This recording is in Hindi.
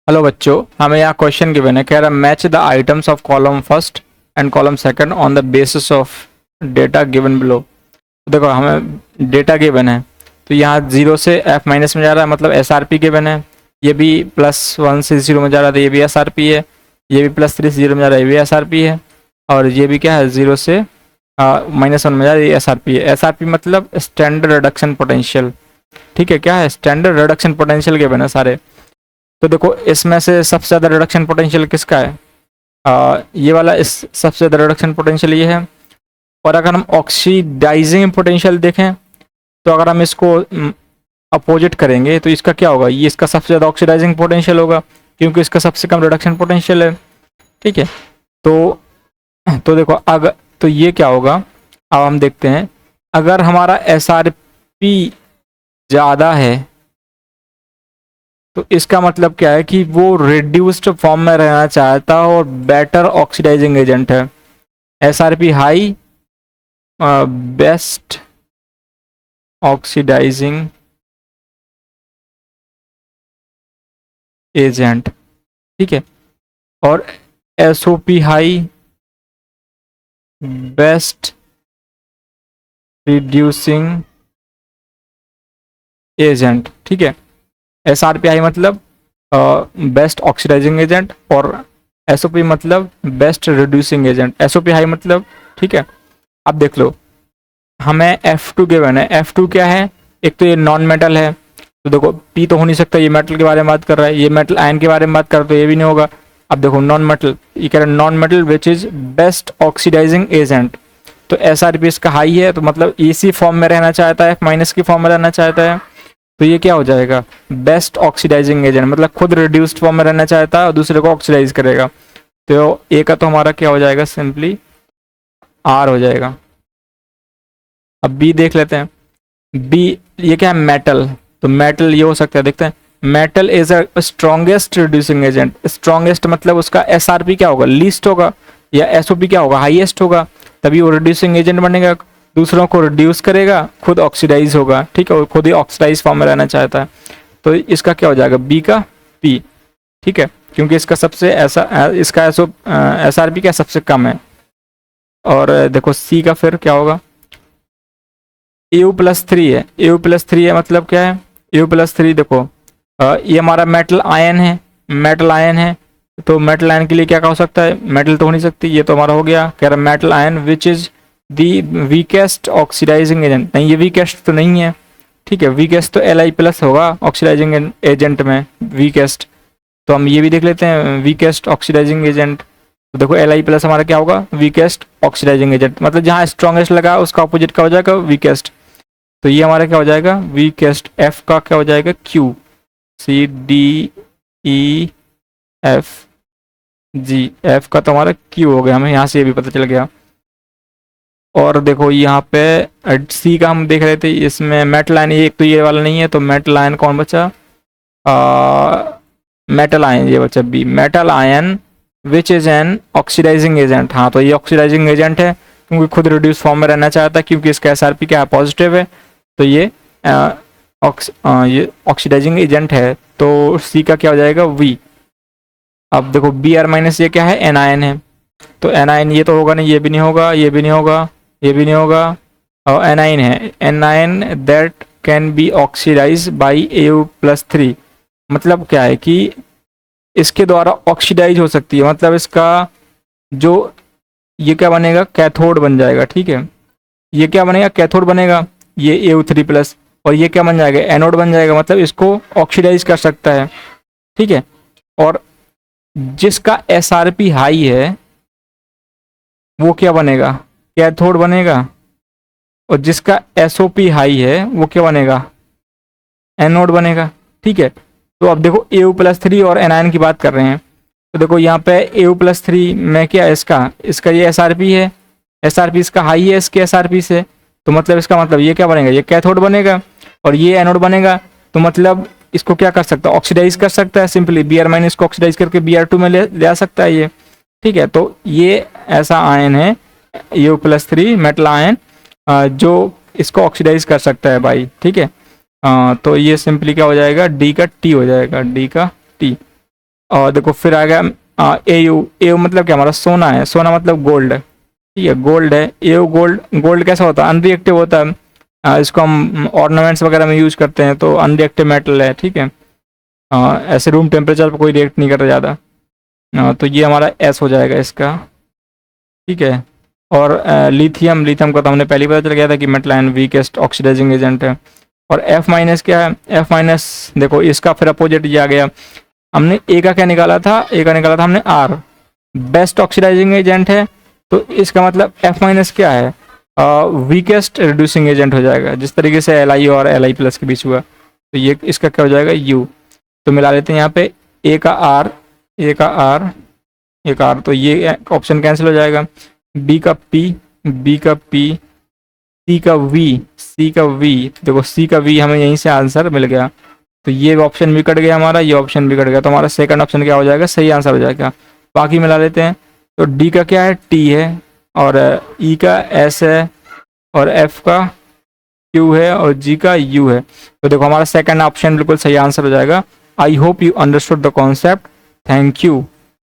हेलो बच्चों, हमें यहाँ क्वेश्चन गिवन है। कह रहा match the items of column first and column second on the basis of data given below. देखो हमें डेटा गिवन है, तो यहाँ जीरो से एफ माइनस में जा रहा है, मतलब एस आर पी गिवन है। ये भी +1 से जीरो में जा रहा था, ये भी एस आर पी है। ये भी +3 से जीरो में जा रहा है, ये भी एस आर पी है। और ये भी क्या है, जीरो से -1 में जा रहा है, ये एस आर पी है। एस आर पी मतलब स्टैंडर्ड रिडक्शन पोटेंशियल। ठीक है, क्या है, स्टैंडर्ड रिडक्शन पोटेंशियल गिवन है सारे। तो देखो इसमें से सबसे ज़्यादा रिडक्शन पोटेंशियल किसका है, ये वाला। इस सबसे ज़्यादा रिडक्शन पोटेंशियल ये है। और अगर हम ऑक्सीडाइजिंग पोटेंशियल देखें, तो अगर हम इसको अपोजिट करेंगे तो इसका क्या होगा, ये इसका सबसे ज़्यादा ऑक्सीडाइजिंग पोटेंशियल होगा, क्योंकि इसका सबसे कम रिडक्शन पोटेंशियल है। ठीक है, तो देखो अगर, तो ये क्या होगा, अब हम देखते हैं। अगर हमारा एस आर पी ज़्यादा है तो इसका मतलब क्या है कि वो रिड्यूस्ड फॉर्म में रहना चाहता है और बेटर ऑक्सीडाइजिंग एजेंट है। S R P high best oxidising agent. ठीक है, और S O P high best reducing agent. ठीक है, एस आर पी आई मतलब बेस्ट ऑक्सीडाइजिंग एजेंट, और एस ओ पी मतलब best reducing agent. S O P high मतलब, ठीक है। अब देख लो, हमें F2 गिवन है। F2 क्या है, एक तो ये नॉन मेटल है, तो देखो P तो हो नहीं सकता, ये मेटल के बारे में बात कर रहा है। ये मेटल आयन के बारे में बात कर रहा है, तो ये भी नहीं होगा। अब देखो नॉन मेटल, ये कह रहा है non metal which is best oxidising agent. तो एस आर पी इसका हाई है, तो मतलब इसी फॉर्म में रहना चाहता है, F- की फॉर्म में रहना चाहता है। तो ये क्या हो जाएगा, बेस्ट ऑक्सीडाइजिंग एजेंट, मतलब खुद रिड्यूस्ड फॉर्म में रहना चाहता है और दूसरे को ऑक्सीडाइज करेगा। तो ए का तो हमारा क्या हो जाएगा, सिंपली आर हो जाएगा। अब बी देख लेते हैं। बी, ये क्या है, मेटल। तो मेटल ये हो सकता है, देखते हैं। Metal is a strongest reducing agent. Strongest मतलब उसका एस आर पी क्या होगा, लीस्ट होगा, या एस ओ पी क्या होगा, हाईएस्ट होगा, तभी वो रिड्यूसिंग एजेंट बनेगा। दूसरों को रिड्यूस करेगा, खुद ऑक्सीडाइज होगा। ठीक है, वो खुद ही ऑक्सीडाइज फॉर्म में रहना चाहता है। तो इसका क्या हो जाएगा, बी का पी। ठीक है, क्योंकि इसका सबसे ऐसा, इसका एस आर पी क्या सबसे कम है। और देखो सी का फिर क्या होगा, EU+3 है। EU+3 है मतलब क्या है, EU+3 देखो, ये हमारा मेटल आयन है। मेटल आयन है, तो मेटल आयन के लिए क्या हो सकता है, मेटल तो हो नहीं सकती, ये तो हमारा हो गया। कह रहा metal ion which is the weakest oxidising agent. नहीं, ये वीकेस्ट तो नहीं है। ठीक है, वीकेस्ट तो Li+ होगा ऑक्सीडाइजिंग एजेंट में, वीकेस्ट। तो हम ये भी देख लेते हैं, वीकेस्ट ऑक्सीडाइजिंग एजेंट। तो देखो Li+ हमारा क्या होगा, वीकेस्ट ऑक्सीडाइजिंग एजेंट, मतलब जहाँ स्ट्रॉन्गेस्ट लगा उसका अपोजिट क्या हो जाएगा, वीकेस्ट। तो ये हमारा क्या हो जाएगा, वीकेस्ट। एफ का क्या हो जाएगा, Q. C D E F G, F का तो हमारा क्यू हो गया, हमें यहाँ से ये भी पता चल गया। और देखो यहाँ पे सी का हम देख रहे थे, इसमें मेटल आयन, एक तो ये वाला नहीं है, तो मेटल आयन कौन बचा, मेटल आयन ये बचा B. Metal ion which is an oxidising agent. हाँ, तो ये ऑक्सीडाइजिंग एजेंट है, क्योंकि खुद रिड्यूस फॉर्म में रहना चाहता है, क्योंकि इसका एस आर पी क्या है, पॉजिटिव है। तो ये ये ऑक्सीडाइजिंग एजेंट है। तो सी का क्या हो जाएगा, वी। अब देखो Br- ये क्या है, एनायन है। तो एनायन ये तो होगा नहीं, ये भी नहीं होगा, ये भी नहीं होगा, ये भी नहीं होगा। और एनाइन है, anion that can be oxidise by EU+3। मतलब क्या है कि इसके द्वारा ऑक्सीडाइज हो सकती है, मतलब इसका जो, ये क्या बनेगा, कैथोड बन जाएगा। ठीक है, ये क्या बनेगा, कैथोड बनेगा, ये EU3+। और ये क्या बन जाएगा, एनोड बन जाएगा, मतलब इसको ऑक्सीडाइज कर सकता है। ठीक है, और जिसका एस आर पी हाई है वो क्या बनेगा, कैथोड बनेगा। और जिसका एस ओ पी हाई है वो क्या बनेगा, एनोड बनेगा। ठीक है, तो अब देखो EU+3 और एनायन की बात कर रहे हैं। तो देखो यहाँ पे EU+3 में क्या है, इसका इसका ये एस आर पी है, एस आर पी इसका हाई है इसके एस आर पी से। तो मतलब इसका मतलब ये क्या बनेगा, ये कैथोड बनेगा, और ये एनोड बनेगा। तो मतलब इसको क्या कर सकता है, ऑक्सीडाइज कर सकता है, सिंपली Br- को ऑक्सीडाइज करके Br2 में ले आ सकता है ये। ठीक है, तो ये ऐसा आयन है EU+3 मेटल आयन, जो इसको ऑक्सीडाइज कर सकता है भाई। ठीक है, तो ये सिंपली क्या हो जाएगा, डी का टी हो जाएगा, डी का टी। और देखो फिर आ गया ए यू। ए यू मतलब क्या, हमारा सोना है, सोना मतलब गोल्ड है, ठीक है, गोल्ड है। ए यू गोल्ड, गोल्ड कैसा होता है, अनरिएक्टिव होता है। इसको हम ऑर्नामेंट्स वगैरह में यूज करते हैं, तो अनरिएक्टिव मेटल है, ठीक है। ऐसे रूम टेम्परेचर पर कोई रिएक्ट नहीं करता ज़्यादा। तो ये हमारा एस हो जाएगा इसका, ठीक है। और लिथियम, लिथियम का तो हमने पहले ही पता चल गया था कि metal ion weakest oxidising agent है। और एफ माइनस क्या है, एफ माइनस देखो इसका फिर अपोजिट ये आ गया। हमने ए का क्या निकाला था, ए का निकाला था हमने आर, बेस्ट ऑक्सीडाइजिंग एजेंट है, तो इसका मतलब एफ माइनस क्या है, वीकेस्ट रिड्यूसिंग एजेंट हो जाएगा, जिस तरीके से एल आई और एल आई प्लस के बीच हुआ। तो ये इसका क्या हो जाएगा, यू। तो मिला लेते हैं यहाँ पे ए का आर, ए का आर, ए का आर, तो ये ऑप्शन कैंसिल हो जाएगा। बी का पी, बी का पी, सी का वी, सी का वी, देखो सी का वी हमें यहीं से आंसर मिल गया, तो ये ऑप्शन भी कट गया हमारा, ये ऑप्शन भी कट गया, तो हमारा सेकंड ऑप्शन क्या हो जाएगा, सही आंसर हो जाएगा। बाकी मिला लेते हैं, तो डी का क्या है, टी है, और ई का एस है, और एफ का क्यू है, और जी का यू है। तो देखो हमारा सेकंड ऑप्शन बिल्कुल सही आंसर हो जाएगा। I hope you understood the concept. Thank you.